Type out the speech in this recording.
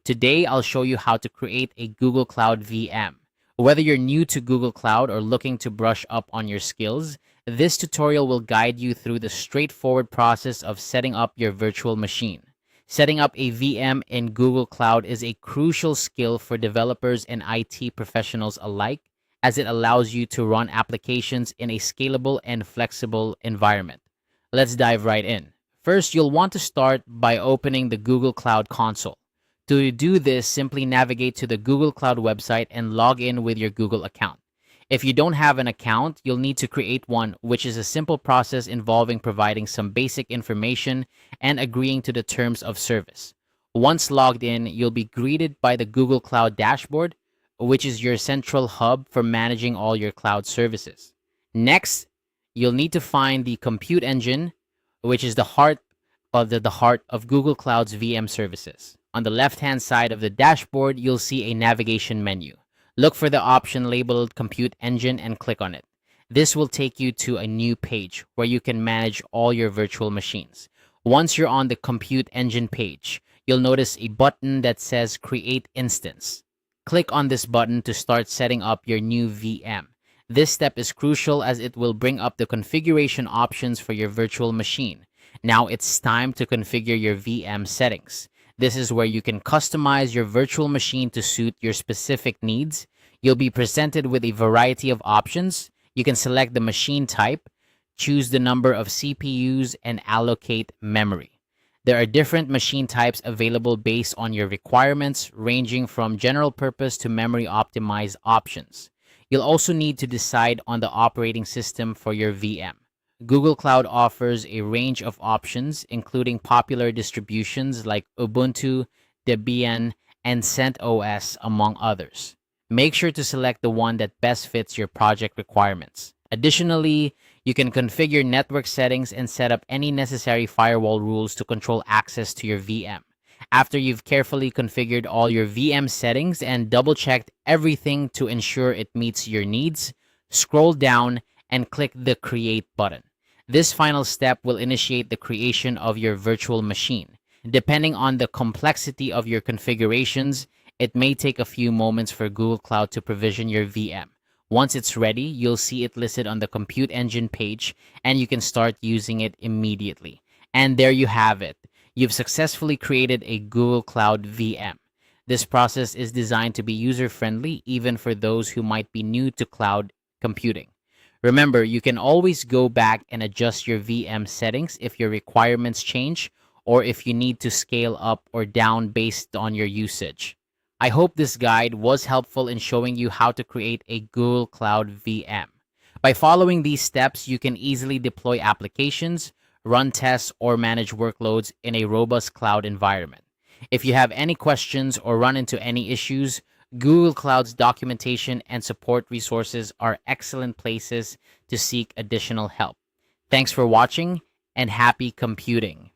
Today, I'll show you how to create a Google Cloud VM. Whether you're new to Google Cloud or looking to brush up on your skills, this tutorial will guide you through the straightforward process of setting up your virtual machine. Setting up a VM in Google Cloud is a crucial skill for developers and IT professionals alike, as it allows you to run applications in a scalable and flexible environment. Let's dive right in. First, you'll want to start by opening the Google Cloud console. To do this, simply navigate to the Google Cloud website and log in with your Google account. If you don't have an account, you'll need to create one, which is a simple process involving providing some basic information and agreeing to the terms of service. Once logged in, you'll be greeted by the Google Cloud dashboard, which is your central hub for managing all your cloud services. Next, you'll need to find the compute engine, which is the heart of Google Cloud's VM services. On the left-hand side of the dashboard, you'll see a navigation menu. Look for the option labeled Compute Engine and click on it. This will take you to a new page where you can manage all your virtual machines. Once you're on the Compute Engine page, you'll notice a button that says Create Instance. Click on this button to start setting up your new VM. This step is crucial as it will bring up the configuration options for your virtual machine. Now it's time to configure your VM settings. This is where you can customize your virtual machine to suit your specific needs. You'll be presented with a variety of options. You can select the machine type, choose the number of CPUs, and allocate memory. There are different machine types available based on your requirements, ranging from general purpose to memory optimized options. You'll also need to decide on the operating system for your VM. Google Cloud offers a range of options, including popular distributions like Ubuntu, Debian, and CentOS, among others. Make sure to select the one that best fits your project requirements. Additionally, you can configure network settings and set up any necessary firewall rules to control access to your VM. After you've carefully configured all your VM settings and double-checked everything to ensure it meets your needs, scroll down and click the Create button. This final step will initiate the creation of your virtual machine. Depending on the complexity of your configurations, it may take a few moments for Google Cloud to provision your VM. Once it's ready, you'll see it listed on the Compute Engine page, and you can start using it immediately. And there you have it. You've successfully created a Google Cloud VM. This process is designed to be user-friendly even for those who might be new to cloud computing. Remember, you can always go back and adjust your VM settings if your requirements change or if you need to scale up or down based on your usage. I hope this guide was helpful in showing you how to create a Google Cloud VM. By following these steps, you can easily deploy applications, run tests, or manage workloads in a robust cloud environment. If you have any questions or run into any issues, Google Cloud's documentation and support resources are excellent places to seek additional help. Thanks for watching and happy computing.